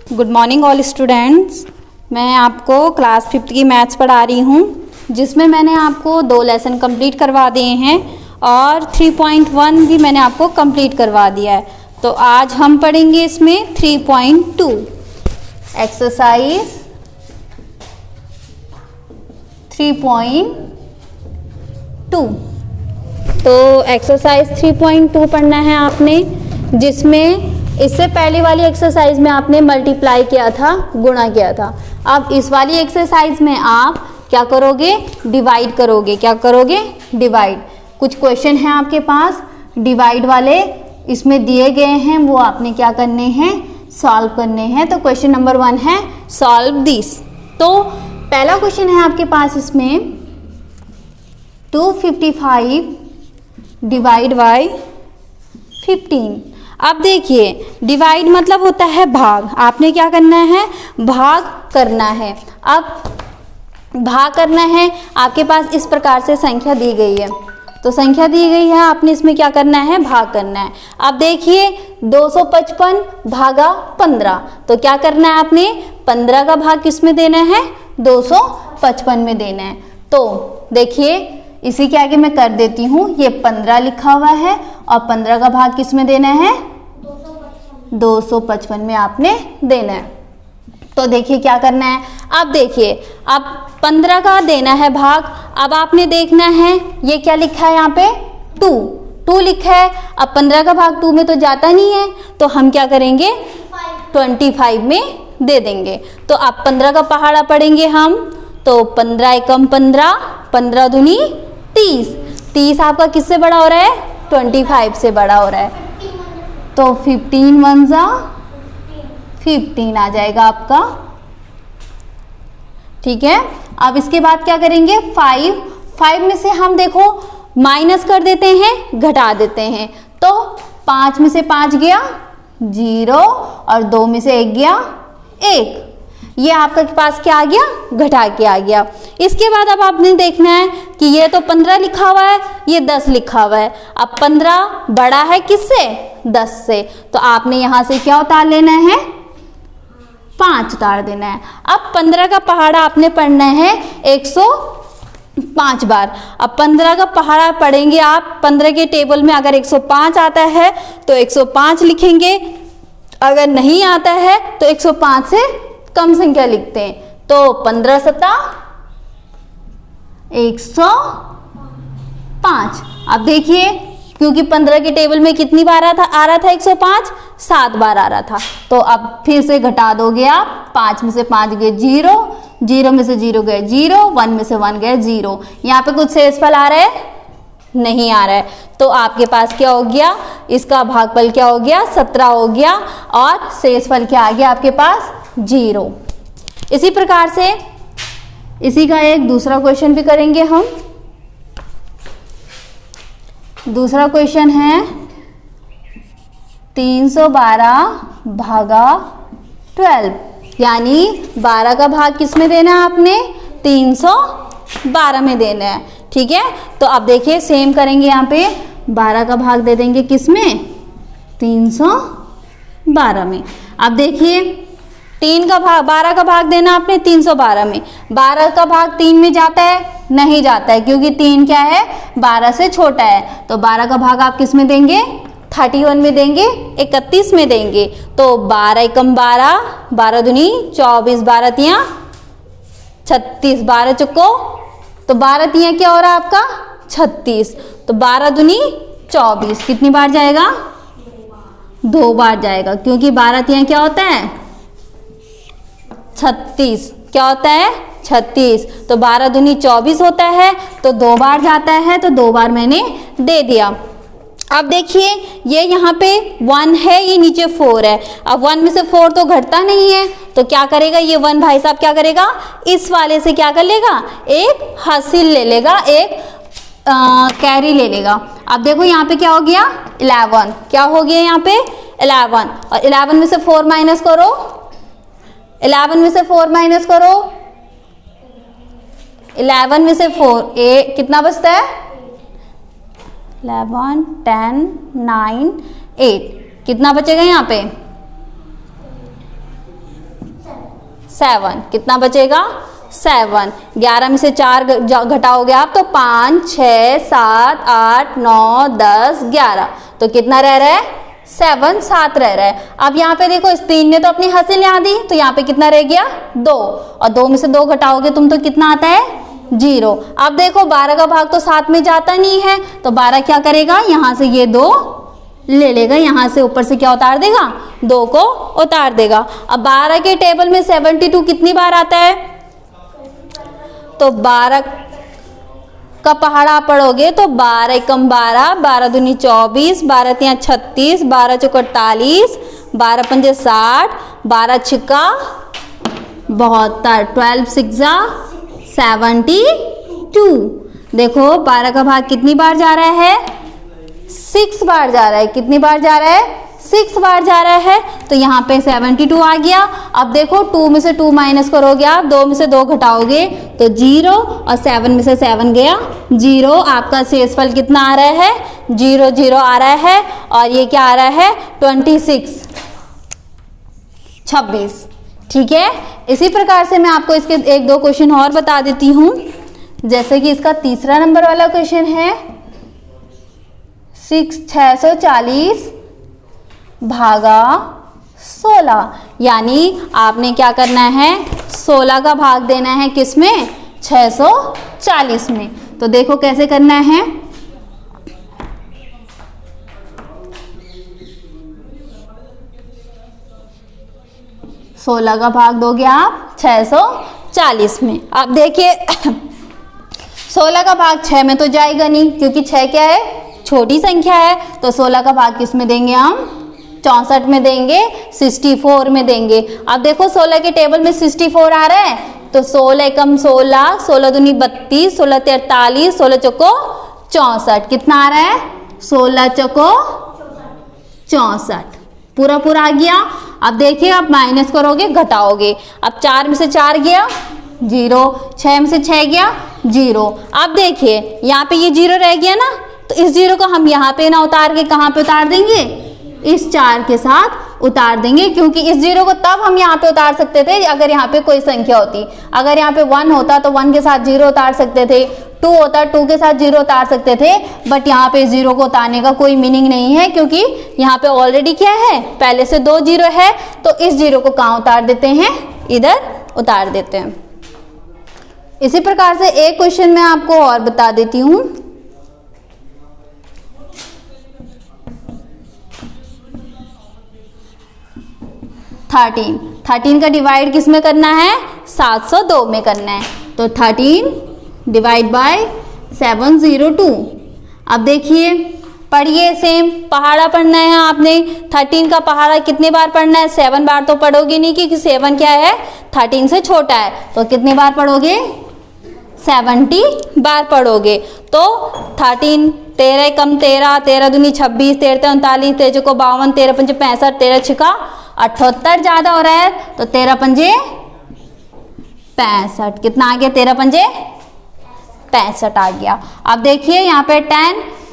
Good morning all students. मैं आपको class 5th की मैथ्स पढ़ा रही हूँ, जिसमें मैंने आपको 2 लेसन कंप्लीट करवा दिए हैं और 3.1 भी मैंने आपको कंप्लीट करवा दिया है। तो आज हम पढ़ेंगे इसमें 3.2 एक्सरसाइज 3.2। तो एक्सरसाइज 3.2 पढ़ना है आपने, जिसमें इससे पहले वाली एक्सरसाइज में आपने मल्टीप्लाई किया था, गुणा किया था। अब इस वाली एक्सरसाइज में आप क्या करोगे? डिवाइड करोगे। क्या करोगे? डिवाइड। कुछ क्वेश्चन हैं आपके पास डिवाइड वाले, इसमें दिए गए हैं, वो आपने क्या करने हैं? सॉल्व करने हैं। तो क्वेश्चन नंबर 1 है सॉल्व दिस। तो पहला क्वेश्चन है आपके पास इसमें 255 डिवाइड बाई 15। अब देखिए, डिवाइड मतलब होता है भाग। आपने क्या करना है? भाग करना है। अब भाग करना है, आपके पास इस प्रकार से संख्या दी गई है, तो संख्या दी गई है, आपने इसमें क्या करना है? भाग करना है। अब देखिए 255 भागा 15, तो क्या करना है आपने? 15 का भाग किस में देना है? 255 में देना है। तो देखिए इसी के आगे मैं कर देती हूँ, ये 15 लिखा हुआ है और 15 का भाग किस में देना है? 255 में आपने देना है। तो देखिए क्या करना है। अब देखिए, अब 15 का देना है भाग। अब आपने देखना है ये क्या लिखा है यहाँ पे? 2 लिखा है। अब 15 का भाग 2 में तो जाता नहीं है, तो हम क्या करेंगे? 25 में दे देंगे। तो अब 15 का पहाड़ा पढ़ेंगे हम, तो 15 एकम 15, 15 दूनी 30। 30 आपका किससे बड़ा हो रहा है? 25 से बड़ा हो रहा है। तो 15 1 जा 15 आ जाएगा आपका। ठीक है। अब इसके बाद क्या करेंगे? 5 में से हम देखो माइनस कर देते हैं, घटा देते हैं। तो 5 में से 5 गया 0 और 2 में से 1 गया 1। ये आपके पास क्या आ गया? घटा के आ गया। इसके बाद अब आपने देखना है कि ये तो 15 लिखा हुआ है, ये 10 लिखा हुआ है। अब 15 बड़ा है किससे? 10 से। तो आपने यहाँ से क्या उतार लेना है? 5 उतार देना है। अब 15 का पहाड़ा आपने पढ़ना है 105 बार। अब 15 का पहाड़ा पढ़ेंगे आप, 15 के टेबल में अगर 105 आता है तो 105 लिखेंगे, अगर नहीं आता है तो 105 से कम संख्या लिखते हैं। तो 15 सता 105। अब देखिए, क्योंकि 15 के टेबल में कितनी बार आ रहा था 105? 7 बार आ रहा था। तो अब फिर से घटा दोगे आप, 5 में से 5 गए 0, 0 में से 0 गए 0, 1 में से 1 गए 0। यहाँ पे कुछ शेषफल आ रहा है? नहीं आ रहा है। तो आपके पास क्या हो गया? इसका भागफल क्या हो गया? 17 हो गया और शेषफल क्या आ गया आपके पास? 0। इसी प्रकार से इसी का एक दूसरा क्वेश्चन भी करेंगे हम। दूसरा क्वेश्चन है 312 भागा 12, यानी 12 का भाग किस में देना है आपने? 312 में देना है। ठीक है। तो अब देखिए सेम करेंगे, यहाँ पे 12 का भाग दे देंगे किस में? 312 में। अब देखिए 12 का भाग देना आपने 312 में। 12 का भाग 3 में जाता है? नहीं जाता है, क्योंकि 3 क्या है? 12 से छोटा है। तो 12 का भाग आप किस में देंगे? 31 में देंगे, 31 में देंगे। तो 12 एकम 12, 12 दूनी 24, 12 तियां 36, 12 चुको, तो 12 तियां क्या हो रहा है आपका? 36। तो 12 दूनी 24 कितनी बार जाएगा? 2 बार जाएगा, क्योंकि 12 तियां क्या होता है? 36। क्या होता है? 36। तो 12 दूनी 24 होता है, तो 2 बार जाता है, तो 2 बार मैंने दे दिया। अब देखिए ये यहाँ पे 1 है, ये नीचे 4 है। अब 1 में से 4 तो घटता नहीं है, तो क्या करेगा ये 1 भाई साहब? क्या करेगा? इस वाले से क्या कर लेगा? एक हासिल ले लेगा, एक कैरी ले लेगा। अब देखो यहाँ पे क्या हो गया? 11। क्या हो गया यहाँ पे? 11। और 11 में से 4 माइनस करो, 11 में से 4 माइनस करो, 11 में से 4 कितना बचता है? 11 10 9 8 कितना बचेगा यहाँ पे? 7, कितना बचेगा 7। 11 में से 4 घटाओगे आप तो 5, 6, 7, 8, 9, 10, 11, तो कितना रह रहा है 7, 7 रह रहा है। अब यहाँ पे देखो इस 3 ने तो अपनी हासिल यहाँ दी, तो यहाँ पे कितना रह गया 2, और 2 में से 2 घटाओगे तुम तो कितना आता है 0। अब देखो 12 का भाग तो 7 में जाता नहीं है, तो 12 क्या करेगा, यहाँ से ये 2 ले लेगा, यहाँ से ऊपर से क्या उतार देगा 2 को उतार देगा। अब 12 के टेबल में 72 कितनी बार आता है, तो 12 का पहाड़ा आप पढ़ोगे तो 12 एकम 12, 12 दूनी 24, 12 तिया 36, 12 चौक 48, 12 पंजे 60, 12 छिक्का 72, 12 सिक्सा 72। देखो 12 का भाग कितनी बार जा रहा है 6 बार जा रहा है। कितनी बार जा रहा है 6 बार जा रहा है, तो यहाँ पे 72 आ गया। अब देखो 2 में से 2 माइनस करोगे आप, 2 में से 2 घटाओगे तो 0, और 7 में से 7 गया 0। आपका शेषफल कितना आ रहा है 0, 0 आ रहा है, और ये क्या आ रहा है 26। ठीक है। इसी प्रकार से मैं आपको इसके 1-2 क्वेश्चन और बता देती हूँ। जैसे कि इसका तीसरा नंबर वाला क्वेश्चन है 640 भागा 16, यानी आपने क्या करना है 16 का भाग देना है किसमें 640 में। तो देखो कैसे करना है, सोलह का भाग दोगे आप 640 में। अब देखिए 16 का भाग 6 में तो जाएगा नहीं, क्योंकि 6 क्या है छोटी संख्या है, तो 16 का भाग किस में देंगे हम 64 में देंगे, 64 में देंगे। अब देखो 16 के टेबल में 64 आ रहा है, तो 16 एकम 16, 16 दूनी 32, 16 43, 16 चौको 64, कितना आ रहा है 16 चौको 64, पूरा पूरा आ गया। अब देखिए आप माइनस करोगे घटाओगे, अब 4 में से 4 गया 0, 6 में से 6 गया 0। अब देखिए यहाँ पे ये 0 रह गया ना, तो इस 0 को हम यहाँ पे ना उतार के कहाँ पे उतार देंगे, इस 4 के साथ उतार देंगे, क्योंकि इस 0 को तब हम यहाँ पे उतार सकते थे अगर यहाँ पे कोई संख्या होती। अगर यहाँ पे 1 होता तो 1 के साथ 0 उतार सकते थे, 2 होता 2 के साथ 0 उतार सकते थे, बट यहाँ पे 0 को उतारने का कोई मीनिंग नहीं है, क्योंकि यहाँ पे ऑलरेडी क्या है पहले से 2 0 है, तो इस 0 को कहाँ उतार देते हैं, इधर उतार देते हैं। इसी प्रकार से एक क्वेश्चन मैं आपको और बता देती हूँ। थर्टीन का डिवाइड किस में करना है 702 में करना है, तो 13 डिवाइड बाय 702। अब देखिए पढ़िए, सेम पहाड़ा पढ़ना है आपने। 13 का पहाड़ा कितने बार पढ़ना है, 7 बार तो पढ़ोगे नहीं, क्योंकि 7 क्या है 13 से छोटा है, तो कितने बार पढ़ोगे 70 बार पढ़ोगे। तो 13, 13 एकम 13, 13 दूनी 26, 13 39, 13 चौको 52, 13 पंजे 65, 13 छिका 78 ज्यादा हो रहा है, तो 13 पंजे 65, कितना आ गया 13 पंजे 65 आ गया। अब देखिए यहाँ पे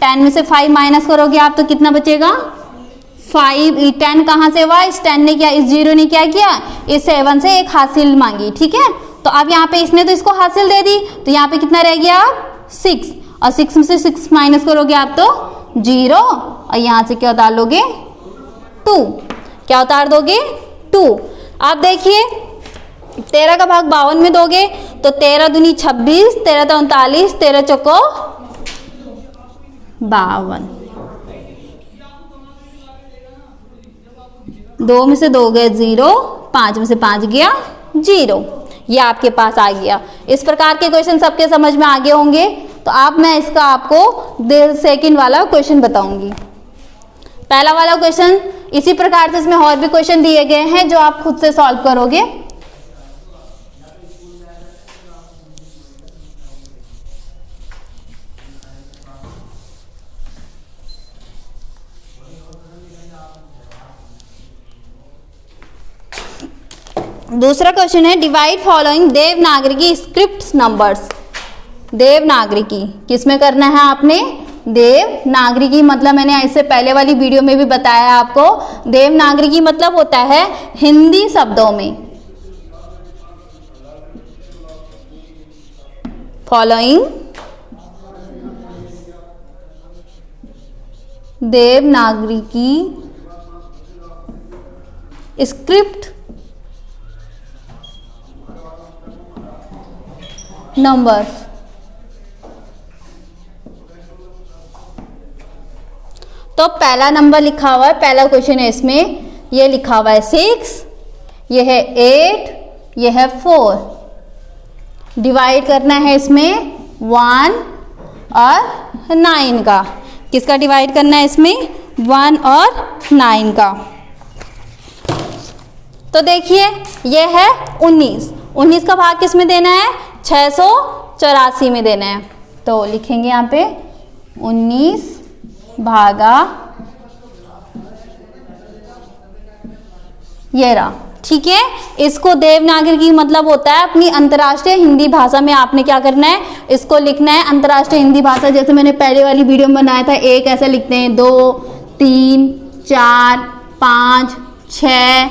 10 में से 5 माइनस करोगे आप तो कितना बचेगा 5। 10 कहाँ से हुआ, इस 10 ने क्या, इस 0 ने क्या किया, इस 7 से एक हासिल मांगी, ठीक है। तो अब यहाँ पे इसने तो इसको हासिल दे दी, तो यहाँ पे कितना रह गया 6, और 6 में से 6 माइनस करोगे आप तो 0, और यहाँ से क्या उतार लोगे 2, क्या उतार दोगे 2। अब देखिए 13 का भाग 52 में दोगे तो 13 दूनी 26, 13 39, 13 चौको 52, 2 में से 2 गए 0, 5 में से 5 गया 0, ये आपके पास आ गया। इस प्रकार के क्वेश्चन सबके समझ में आ गए होंगे। तो अब मैं इसका आपको सेकंड वाला क्वेश्चन बताऊंगी। पहला वाला क्वेश्चन इसी प्रकार से, इसमें और भी क्वेश्चन दिए गए हैं जो आप खुद से सॉल्व करोगे। दूसरा क्वेश्चन है divide following Devanagari script numbers. Devanagari किसमें करना है आपने, देवनागरी मतलब मैंने इससे पहले वाली वीडियो में भी बताया आपको। देवनागरी मतलब होता है हिंदी शब्दों में, फॉलोइंग देवनागरी की स्क्रिप्ट नंबर्स। तो पहला नंबर लिखा हुआ है, पहला क्वेश्चन है इसमें, ये लिखा हुआ है 6, ये है 8, ये है 4। डिवाइड करना है इसमें 1 और 9 का। किसका डिवाइड करना है इसमें? 1 और 9 का। तो देखिए ये है 19। 19 का भाग किस में देना है? 684 में देना है। तो लिखेंगे यहाँ पे 19 भागा ये रहा। ठीक है, इसको देवनागरी की मतलब होता है अपनी अंतर्राष्ट्रीय हिंदी भाषा में आपने क्या करना है, इसको लिखना है अंतर्राष्ट्रीय हिंदी भाषा। जैसे मैंने पहले वाली वीडियो में बनाया था, एक ऐसे लिखते हैं 2 3 4 5 6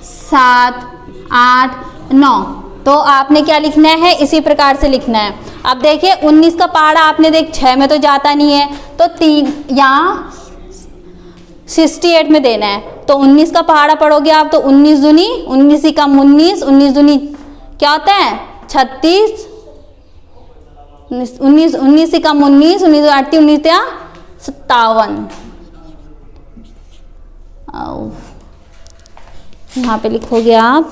7 8 9। तो आपने क्या लिखना है, इसी प्रकार से लिखना है। अब देखिए 19 का पहाड़ा आपने देख 6 में तो जाता नहीं है, तो 3 यहाँ 68 में देना है। तो 19 का पहाड़ा पढ़ोगे आप तो 19 दूनी 19 ही कम 19, 19 दूनी क्या होता है 36, 19 ही कम 19, 19 8 19 या 57। यहाँ पे लिखोगे आप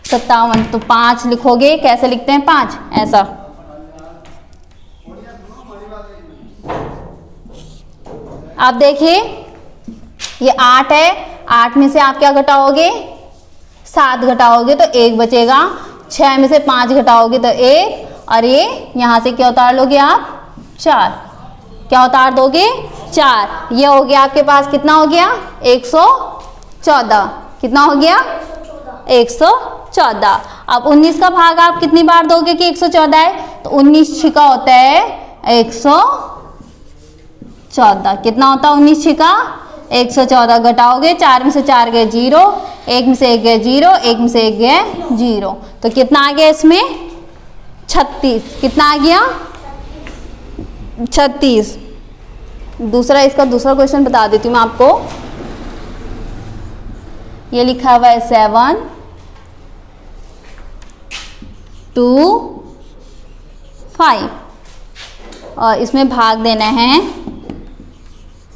57। तो 5 लिखोगे, कैसे लिखते हैं 5 ऐसा। अब देखिए ये 8 है, 8 में से आप क्या घटाओगे 7 घटाओगे तो 1 बचेगा। 6 में से 5 घटाओगे तो 1, और ये यहाँ से क्या उतार लोगे आप 4। क्या उतार दोगे 4। ये हो गया आपके पास कितना हो गया 114। कितना हो गया 114। अब 19 का भाग आप कितनी बार दोगे कि 114 है, तो 19 छिका होता है 114। कितना होता है 19 छिका 114। घटाओगे 4 में से 4 गए 0, 1 में से 1 गए 0, 1 में से 1 गए 0। तो कितना आ गया इसमें 36। कितना आ गया 36। दूसरा इसका दूसरा क्वेश्चन बता देती हूँ मैं आपको। ये लिखा हुआ है 7 2 5 और इसमें भाग देना है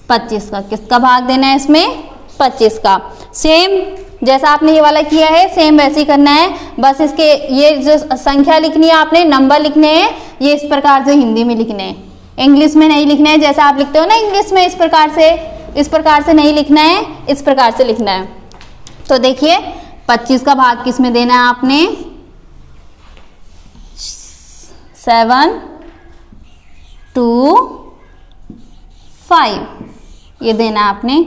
25 का। किसका भाग देना है इसमें 25 का। सेम जैसा आपने ये वाला किया है सेम वैसे ही करना है। बस इसके ये जो संख्या लिखनी है आपने, नंबर लिखने हैं, ये इस प्रकार से हिंदी में लिखने हैं, इंग्लिश में नहीं लिखना है। जैसा आप लिखते हो ना इंग्लिश में, इस प्रकार से नहीं लिखना है, इस प्रकार से लिखना है। तो देखिए 25 का भाग किस में देना है आपने 7 2 5 ये देना है आपने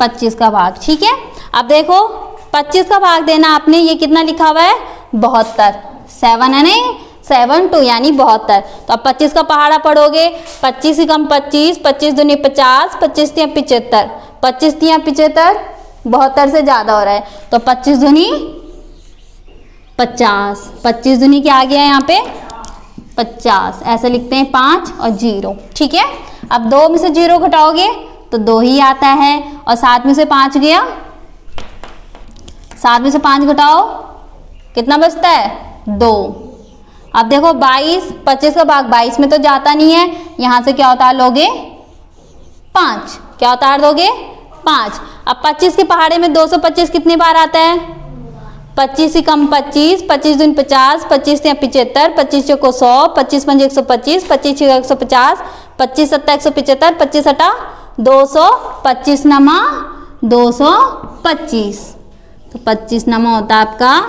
25 का भाग। ठीक है, अब देखो 25 का भाग देना आपने, ये कितना लिखा हुआ है 72। 7 है नहीं 7 2 यानी 72। तो अब 25 का पहाड़ा पढ़ोगे 25 ही कम 25, 25 दूनी 50, 25 तिया 75, 25 तिया 75, 72 से ज़्यादा हो रहा है तो 25 दूनी 50, 25 दूनी क्या आ गया यहाँ पे 50। ऐसे लिखते हैं 5 और 0। ठीक है, अब 2 में से 0 घटाओगे तो 2 ही आता है, और 7 में से 5 गया, 7 में से 5 घटाओ कितना बचता है 2। अब देखो 22, 25 का भाग 22 में तो जाता नहीं है, यहाँ से क्या उतार लोगे 5। क्या उतार दोगे 5। अब 25 के पहाड़े में 225 कितनी बार आता है 25 ही कम 25, 25 दूनी 50, 25 तिया 75, 25 चौको 100, 25 पंजे 125, 25 छिया 150, 25 सत्ता 175, 25 अटा 200, 25 नमा 225। तो 25 नमा होता है आपका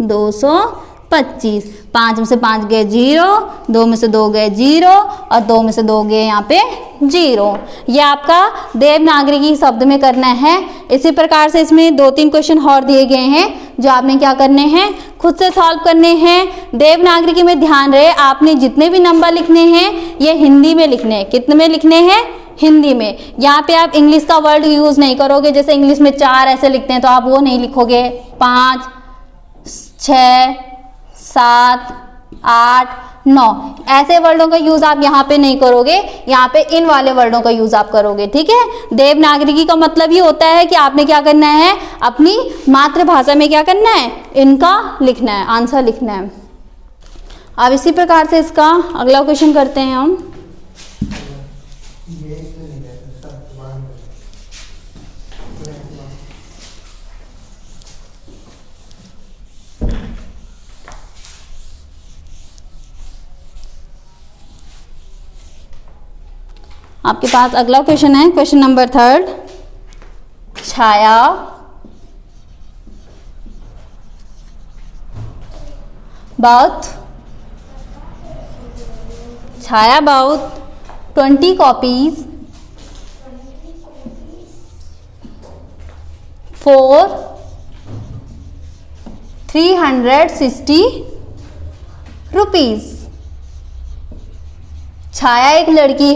225। 5 में से 5 गए 0, 2 में से 2 गए 0 और 2 में से 2 गए यहाँ पे 0। ये आपका देवनागरी शब्द में करना है। इसी प्रकार से इसमें 2-3 क्वेश्चन और दिए गए हैं जो आपने क्या करने हैं खुद से सॉल्व करने हैं। देवनागरी में ध्यान रहे आपने जितने भी नंबर लिखने हैं ये हिंदी में लिखने हैं। कितने में लिखने हैं हिंदी में। यहाँ पे आप इंग्लिश का वर्ड यूज़ नहीं करोगे, जैसे इंग्लिश में 4 ऐसे लिखते हैं तो आप वो नहीं लिखोगे, 5 6 7, 8, 9 ऐसे वर्डों का यूज आप यहाँ पे नहीं करोगे, यहाँ पे इन वाले वर्डों का यूज आप करोगे, ठीक है। देवनागरिकी का मतलब ही होता है कि आपने क्या करना है, अपनी मातृभाषा में क्या करना है, इनका लिखना है, आंसर लिखना है। अब इसी प्रकार से इसका अगला क्वेश्चन करते हैं हम। आपके पास अगला क्वेश्चन है, question number 3। Chhaya about 20 copies for 360 rupees। छाया एक लड़की है